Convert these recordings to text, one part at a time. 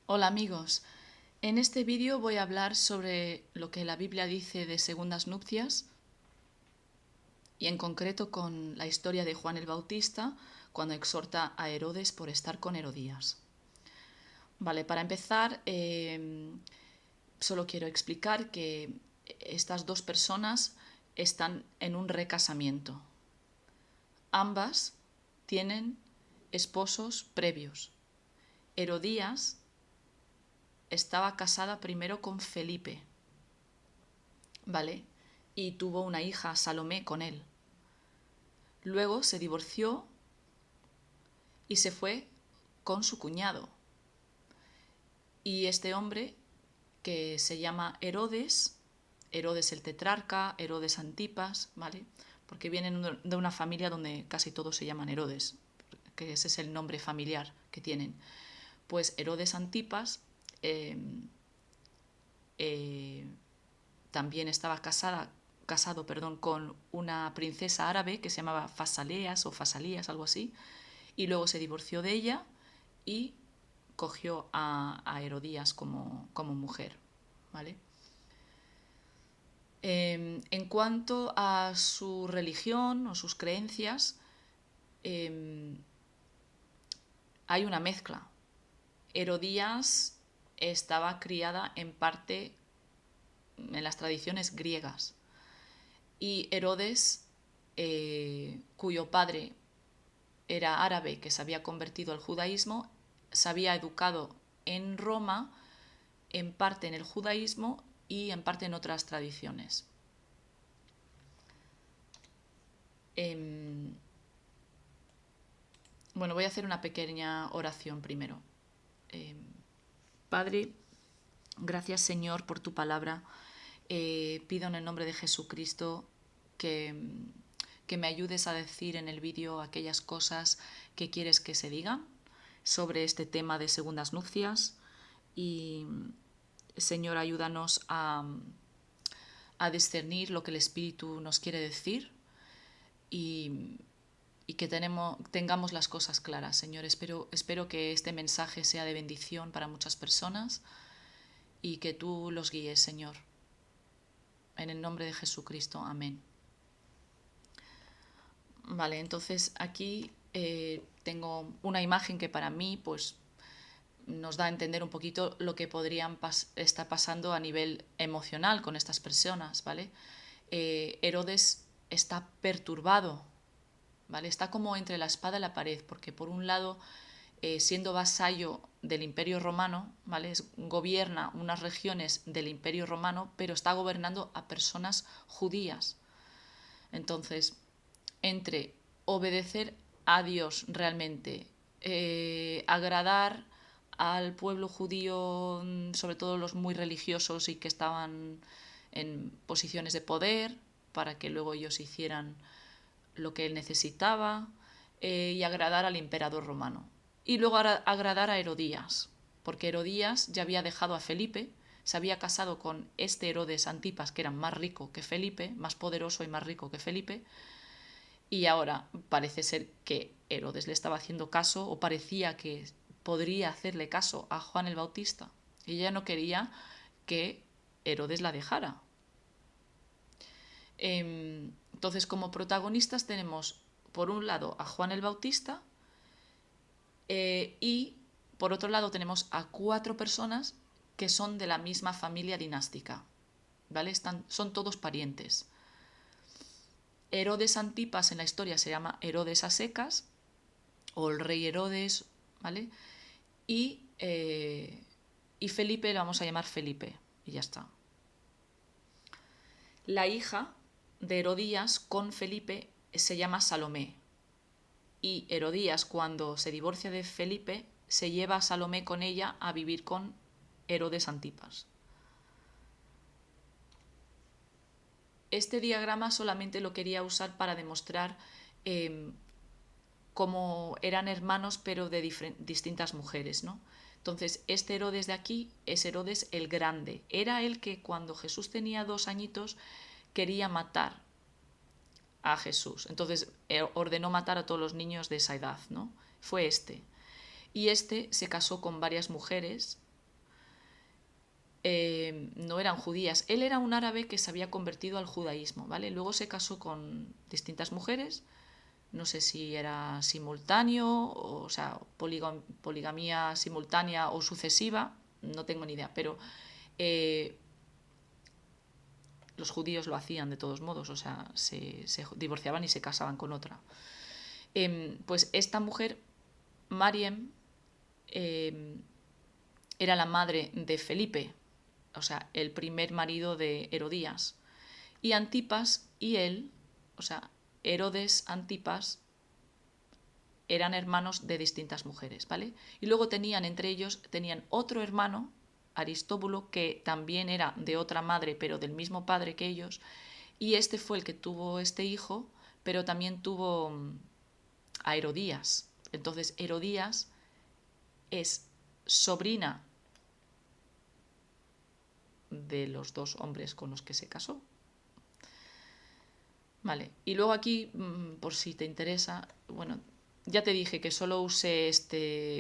Hola amigos, en este vídeo voy a hablar sobre lo que la Biblia dice de segundas nupcias y en concreto con la historia de Juan el Bautista cuando exhorta a Herodes por estar con Herodías. Vale, para empezar, solo quiero explicar que estas dos personas están en un recasamiento. Ambas tienen esposos previos. Herodías estaba casada primero con Felipe, ¿vale? Y tuvo una hija, Salomé, con él. Luego se divorció y se fue con su cuñado. Y este hombre, que se llama Herodes, Herodes el tetrarca, Herodes Antipas, ¿vale? Porque vienen de una familia donde casi todos se llaman Herodes, que ese es el nombre familiar que tienen. Pues Herodes Antipas eh, eh, también estaba casado con una princesa árabe que se llamaba Fasaleas o Fasalías, algo así, y luego se divorció de ella y cogió a Herodías como mujer, ¿vale? En cuanto a su religión o sus creencias, eh, hay una mezcla. Herodías estaba criada en parte en las tradiciones griegas y Herodes, cuyo padre era árabe que se había convertido al judaísmo, se había educado en Roma, en parte en el judaísmo y en parte en otras tradiciones. Eh, bueno, voy a hacer una pequeña oración primero. Eh, Padre, gracias Señor por tu palabra. Pido en el nombre de Jesucristo que, que me ayudes a decir en el vídeo aquellas cosas que quieres que se digan sobre este tema de segundas nupcias y Señor, ayúdanos a discernir lo que el Espíritu nos quiere decir y, y que tengamos las cosas claras. Señor, espero que este mensaje sea de bendición para muchas personas y que tú los guíes, Señor. En el nombre de Jesucristo, amén. Vale, entonces aquí tengo una imagen que para mí pues nos da a entender un poquito lo que podrían estar pasando a nivel emocional con estas personas, ¿vale? Herodes está perturbado, ¿vale? Está como entre la espada y la pared, porque por un lado, siendo vasallo del Imperio Romano, ¿vale? Gobierna unas regiones del Imperio Romano, pero está gobernando a personas judías. Entonces, entre obedecer a Dios realmente, agradar al pueblo judío, sobre todo los muy religiosos y que estaban en posiciones de poder, para que luego ellos hicieran lo que él necesitaba, y agradar al emperador romano. Y luego agradar a Herodías, porque Herodías ya había dejado a Felipe, se había casado con este Herodes Antipas, que era más rico que Felipe, más poderoso y más rico que Felipe, y ahora parece ser que Herodes le estaba haciendo caso, o parecía que podría hacerle caso a Juan el Bautista. Y ella no quería que Herodes la dejara. Entonces, como protagonistas tenemos, por un lado, a Juan el Bautista y, por otro lado, tenemos a 4 personas que son de la misma familia dinástica. ¿Vale? Son todos parientes. Herodes Antipas en la historia se llama Herodes a secas, o el rey Herodes, ¿vale? Y Felipe le vamos a llamar Felipe, y ya está. La hija de Herodías con Felipe se llama Salomé. Y Herodías, cuando se divorcia de Felipe, se lleva a Salomé con ella a vivir con Herodes Antipas. Este diagrama solamente lo quería usar para demostrar cómo eran hermanos pero de distintas mujeres, ¿no? Entonces, este Herodes de aquí es Herodes el Grande. Era el que cuando Jesús tenía 2 añitos quería matar a Jesús. Entonces ordenó matar a todos los niños de esa edad, ¿no? Fue este. Y este se casó con varias mujeres no eran judías. Él era un árabe que se había convertido al judaísmo, ¿vale? Luego se casó con distintas mujeres, no sé si era simultáneo, o sea, poligamía simultánea o sucesiva, no tengo ni idea, pero los judíos lo hacían de todos modos, o sea, se divorciaban y se casaban con otra. Pues esta mujer, Mariem, era la madre de Felipe, o sea, el primer marido de Herodías. Y Antipas y él, o sea, Herodes, Antipas, eran hermanos de distintas mujeres, ¿vale? Y luego tenían entre ellos, tenían otro hermano, Aristóbulo, que también era de otra madre, pero del mismo padre que ellos, y este fue el que tuvo este hijo, pero también tuvo a Herodías. Entonces, Herodías es sobrina de los dos hombres con los que se casó. Vale, y luego aquí, por si te interesa, bueno, ya te dije que solo usé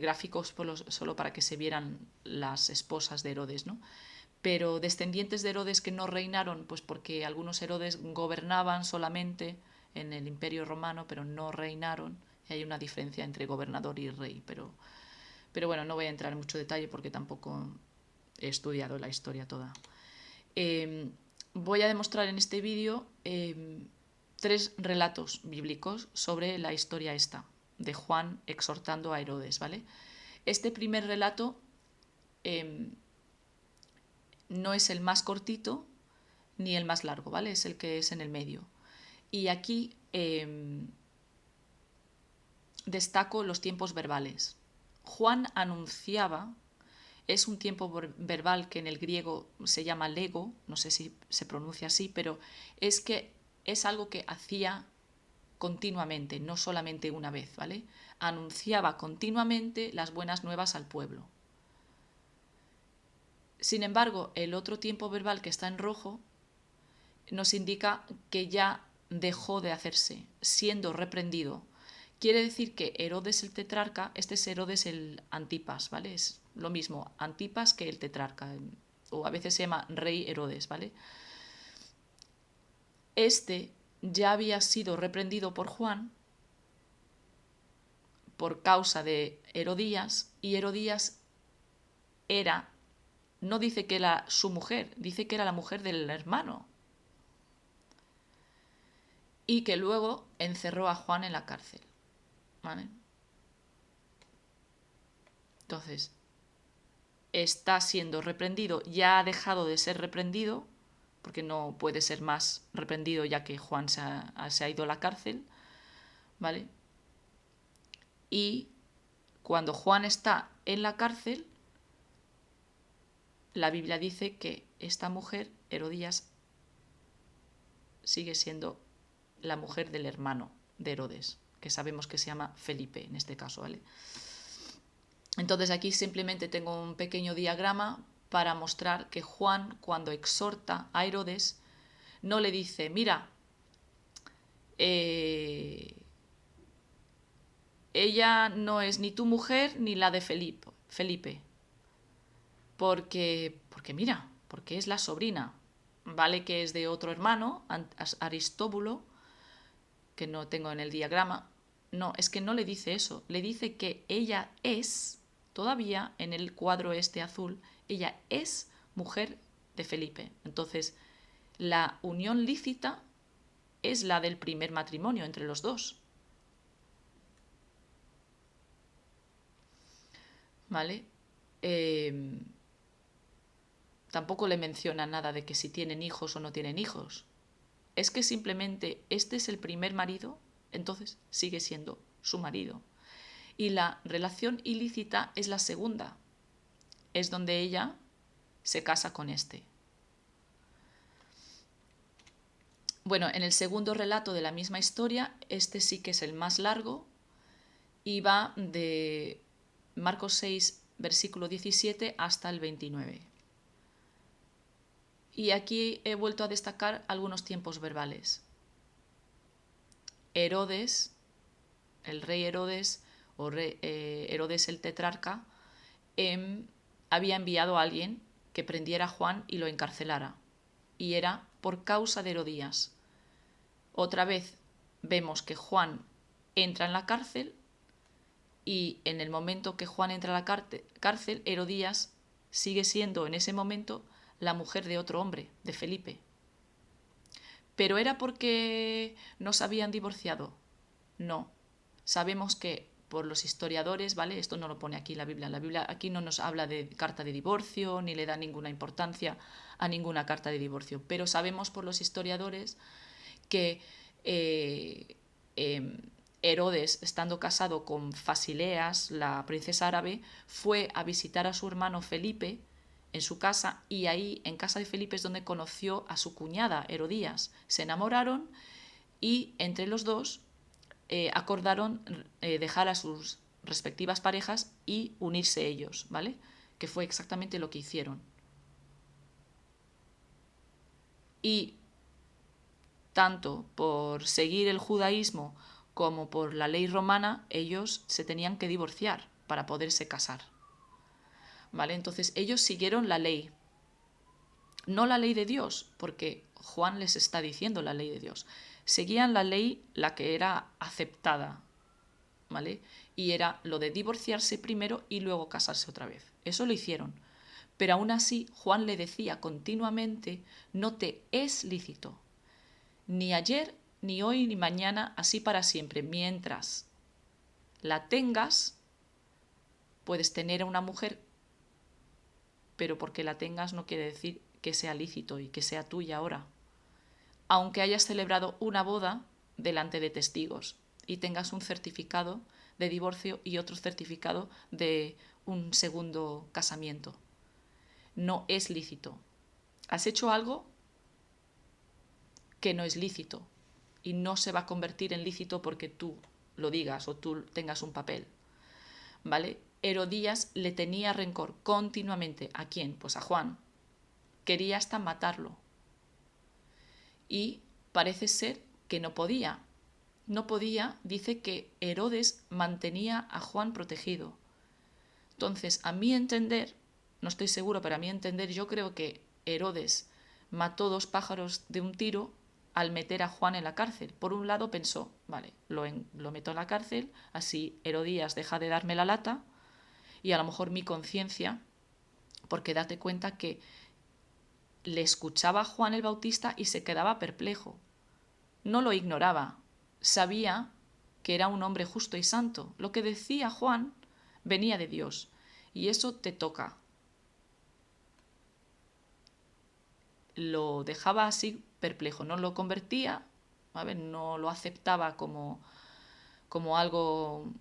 gráficos solo para que se vieran las esposas de Herodes, ¿no? Pero descendientes de Herodes que no reinaron, pues porque algunos Herodes gobernaban solamente en el Imperio Romano, pero no reinaron. Y hay una diferencia entre gobernador y rey, pero bueno, no voy a entrar en mucho detalle porque tampoco he estudiado la historia toda. Voy a demostrar en este vídeo 3 relatos bíblicos sobre la historia esta de Juan exhortando a Herodes, ¿vale? Este primer relato no es el más cortito ni el más largo, ¿vale? Es el que es en el medio. Y aquí destaco los tiempos verbales. Juan anunciaba, es un tiempo verbal que en el griego se llama lego, no sé si se pronuncia así, pero es que es algo que hacía continuamente, no solamente una vez, ¿vale? Anunciaba continuamente las buenas nuevas al pueblo. Sin embargo, el otro tiempo verbal que está en rojo nos indica que ya dejó de hacerse, siendo reprendido. Quiere decir que Herodes el tetrarca, este es Herodes el Antipas, ¿vale? Es lo mismo, Antipas que el tetrarca, o a veces se llama rey Herodes, ¿vale? Este ya había sido reprendido por Juan por causa de Herodías, y Herodías era, no dice que era su mujer, dice que era la mujer del hermano, y que luego encerró a Juan en la cárcel, ¿vale? Entonces, está siendo reprendido, ya ha dejado de ser reprendido, porque no puede ser más reprendido ya que Juan se ha ido a la cárcel, ¿vale? Y cuando Juan está en la cárcel, la Biblia dice que esta mujer, Herodías, sigue siendo la mujer del hermano de Herodes, que sabemos que se llama Felipe en este caso, ¿vale? Entonces aquí simplemente tengo un pequeño diagrama para mostrar que Juan, cuando exhorta a Herodes, no le dice, mira, ella no es ni tu mujer ni la de Felipe, porque mira, porque es la sobrina, vale que es de otro hermano, Aristóbulo, que no tengo en el diagrama. No, es que no le dice eso, le dice que ella es, todavía en el cuadro este azul, ella es mujer de Felipe. Entonces, la unión lícita es la del primer matrimonio entre los dos. ¿Vale? Tampoco le menciona nada de que si tienen hijos o no tienen hijos. Es que simplemente este es el primer marido, entonces sigue siendo su marido. Y la relación ilícita es la segunda. Es donde ella se casa con este. Bueno, en el segundo relato de la misma historia, este sí que es el más largo y va de Marcos 6, versículo 17 hasta el 29. Y aquí he vuelto a destacar algunos tiempos verbales. Herodes, el rey Herodes, o Herodes el tetrarca, había enviado a alguien que prendiera a Juan y lo encarcelara. Y era por causa de Herodías. Otra vez vemos que Juan entra en la cárcel y en el momento que Juan entra a la cárcel, Herodías sigue siendo en ese momento la mujer de otro hombre, de Felipe. ¿Pero era porque no se habían divorciado? No. Sabemos que por los historiadores, ¿vale? Esto no lo pone aquí la Biblia. La Biblia aquí no nos habla de carta de divorcio, ni le da ninguna importancia a ninguna carta de divorcio. Pero sabemos por los historiadores que Herodes, estando casado con Fasileas, la princesa árabe, fue a visitar a su hermano Felipe en su casa, y ahí, en casa de Felipe, es donde conoció a su cuñada, Herodías. Se enamoraron y entre los dos acordaron dejar a sus respectivas parejas y unirse ellos, ¿vale? Que fue exactamente lo que hicieron. Y tanto por seguir el judaísmo como por la ley romana, ellos se tenían que divorciar para poderse casar, ¿vale? Entonces ellos siguieron la ley, no la ley de Dios, porque Juan les está diciendo la ley de Dios. Seguían la ley, la que era aceptada, ¿vale? Y era lo de divorciarse primero y luego casarse otra vez. Eso lo hicieron. Pero aún así, Juan le decía continuamente, no te es lícito, ni ayer, ni hoy, ni mañana, así para siempre. Mientras la tengas, puedes tener a una mujer, pero porque la tengas no quiere decir que sea lícito y que sea tuya ahora. Aunque hayas celebrado una boda delante de testigos y tengas un certificado de divorcio y otro certificado de un segundo casamiento. No es lícito. Has hecho algo que no es lícito y no se va a convertir en lícito porque tú lo digas o tú tengas un papel, ¿vale? Herodías le tenía rencor continuamente. ¿A quién? Pues a Juan. Quería hasta matarlo. Y parece ser que no podía. No podía, dice que Herodes mantenía a Juan protegido. Entonces, a mi entender, no estoy seguro, pero a mi entender, yo creo que Herodes mató 2 pájaros de un tiro al meter a Juan en la cárcel. Por un lado pensó, vale, lo meto en la cárcel, así Herodías deja de darme la lata y a lo mejor mi conciencia, porque date cuenta que le escuchaba a Juan el Bautista y se quedaba perplejo. No lo ignoraba, sabía que era un hombre justo y santo. Lo que decía Juan venía de Dios y eso te toca. Lo dejaba así perplejo, no lo convertía, ¿vale? No lo aceptaba como algo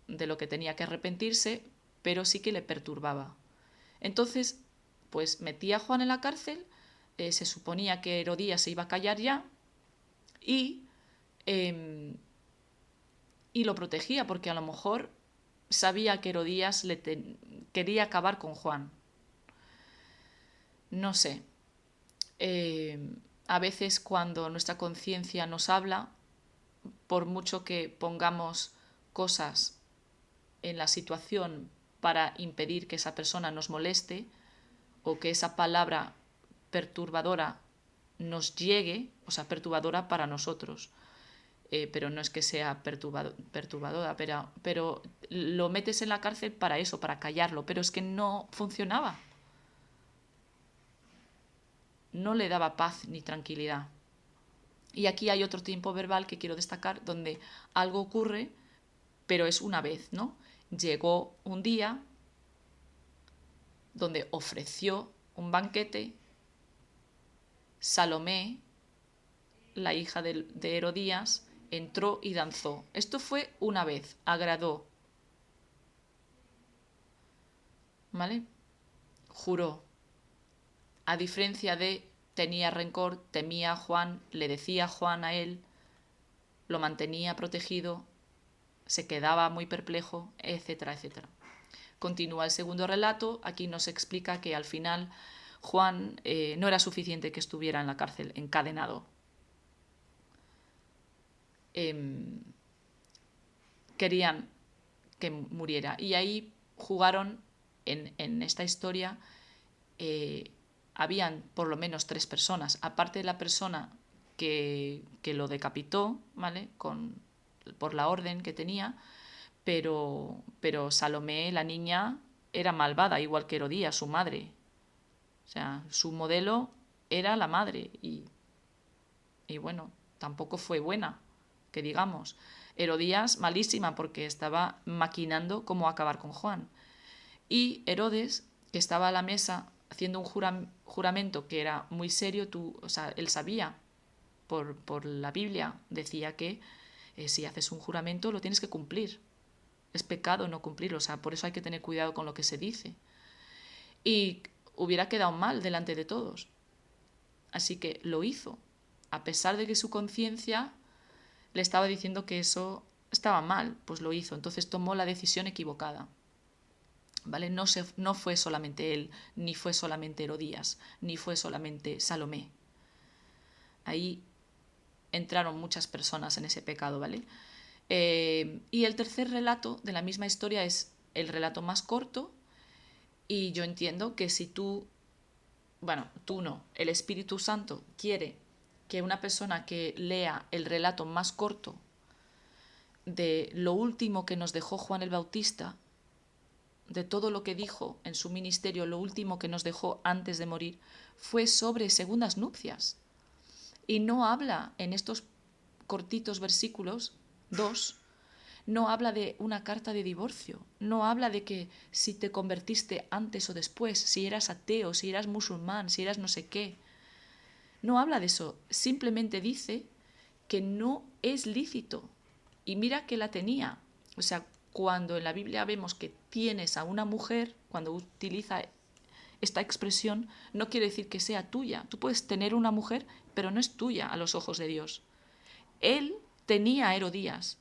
de lo que tenía que arrepentirse, pero sí que le perturbaba. Entonces, pues metía a Juan en la cárcel, se suponía que Herodías se iba a callar ya y lo protegía porque a lo mejor sabía que Herodías quería acabar con Juan. No sé. A veces cuando nuestra conciencia nos habla, por mucho que pongamos cosas en la situación para impedir que esa persona nos moleste o que esa palabra perturbadora nos llegue, o sea, perturbadora para nosotros, pero no es que sea perturbadora, pero lo metes en la cárcel para eso, para callarlo, pero es que no funcionaba. No le daba paz ni tranquilidad. Y aquí hay otro tiempo verbal que quiero destacar, donde algo ocurre, pero es una vez, ¿no? Llegó un día donde ofreció un banquete, Salomé, la hija de Herodías, entró y danzó. Esto fue una vez, agradó, ¿vale? Juró. A diferencia de tenía rencor, temía a Juan, le decía a Juan a él, lo mantenía protegido, se quedaba muy perplejo, etcétera, etcétera. Continúa el segundo relato, aquí nos explica que al final Juan no era suficiente que estuviera en la cárcel, encadenado. Querían que muriera. Y ahí jugaron en esta historia habían por lo menos 3 personas, aparte de la persona que lo decapitó, ¿vale? Por la orden que tenía, pero Salomé, la niña, era malvada, igual que Herodías, su madre. O sea, su modelo era la madre y bueno, tampoco fue buena, que digamos. Herodías, malísima, porque estaba maquinando cómo acabar con Juan. Y Herodes, que estaba a la mesa haciendo un juramento que era muy serio, o sea, él sabía por la Biblia, decía que si haces un juramento lo tienes que cumplir. Es pecado no cumplirlo, o sea, por eso hay que tener cuidado con lo que se dice. Y hubiera quedado mal delante de todos. Así que lo hizo, a pesar de que su conciencia le estaba diciendo que eso estaba mal, pues lo hizo. Entonces tomó la decisión equivocada. ¿Vale? No fue solamente él, ni fue solamente Herodías, ni fue solamente Salomé. Ahí entraron muchas personas en ese pecado, ¿vale? Y el tercer relato de la misma historia es el relato más corto, y yo entiendo que si tú, bueno, tú no, el Espíritu Santo quiere que una persona que lea el relato más corto de lo último que nos dejó Juan el Bautista, de todo lo que dijo en su ministerio, lo último que nos dejó antes de morir, fue sobre segundas nupcias. Y no habla en estos cortitos versículos, 2, no habla de una carta de divorcio, no habla de que si te convertiste antes o después, si eras ateo, si eras musulmán, si eras no sé qué. No habla de eso, simplemente dice que no es lícito. Y mira que la tenía. O sea, cuando en la Biblia vemos que tienes a una mujer, cuando utiliza esta expresión, no quiere decir que sea tuya. Tú puedes tener una mujer, pero no es tuya a los ojos de Dios. Él tenía a Herodías,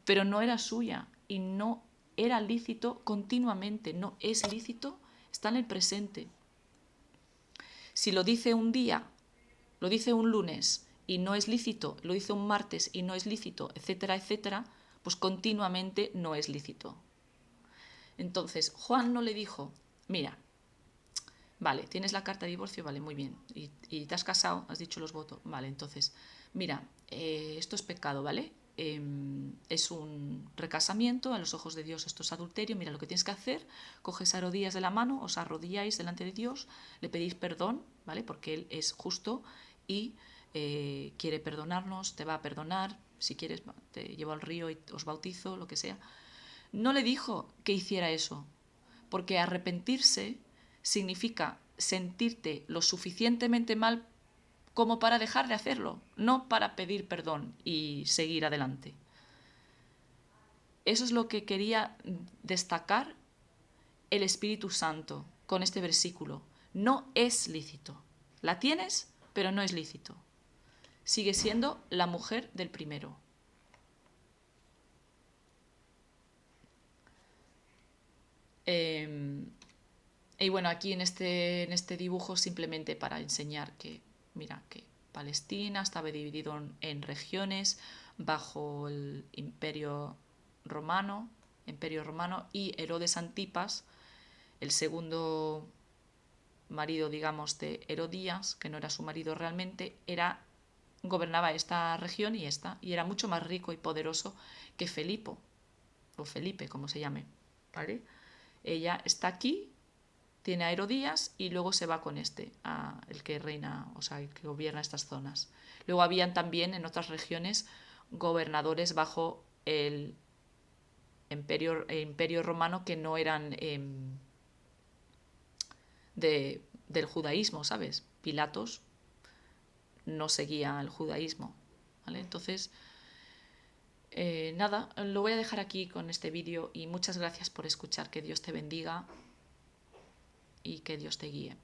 pero no era suya y no era lícito continuamente, no es lícito, está en el presente. Si lo dice un día, lo dice un lunes y no es lícito, lo dice un martes y no es lícito, etcétera, etcétera, pues continuamente no es lícito. Entonces, Juan no le dijo, mira, vale, tienes la carta de divorcio, vale, muy bien, y te has casado, has dicho los votos, vale, entonces, mira, esto es pecado, ¿vale? Es un recasamiento, a los ojos de Dios esto es adulterio, mira lo que tienes que hacer, coges a Herodías de la mano, os arrodilláis delante de Dios, le pedís perdón, ¿vale? Porque Él es justo y quiere perdonarnos, te va a perdonar, si quieres te llevo al río y os bautizo, lo que sea. No le dijo que hiciera eso, porque arrepentirse significa sentirte lo suficientemente mal como para dejar de hacerlo, no para pedir perdón y seguir adelante. Eso es lo que quería destacar el Espíritu Santo con este versículo. No es lícito. La tienes, pero no es lícito. Sigue siendo la mujer del primero. Y bueno, aquí en este dibujo simplemente para enseñar que, mira, que Palestina estaba dividido en regiones bajo el Imperio Romano, y Herodes Antipas, el segundo marido, digamos, de Herodías, que no era su marido realmente, gobernaba esta región y era mucho más rico y poderoso que Felipe, o Felipe, como se llame, ¿vale? Ella está aquí, tiene a Herodías y luego se va con el que reina, o sea, el que gobierna estas zonas. Luego habían también en otras regiones gobernadores bajo el imperio romano que no eran del judaísmo, ¿sabes? Pilatos no seguía el judaísmo, ¿vale? Entonces, nada, lo voy a dejar aquí con este vídeo y muchas gracias por escuchar. Que Dios te bendiga y que Dios te guíe.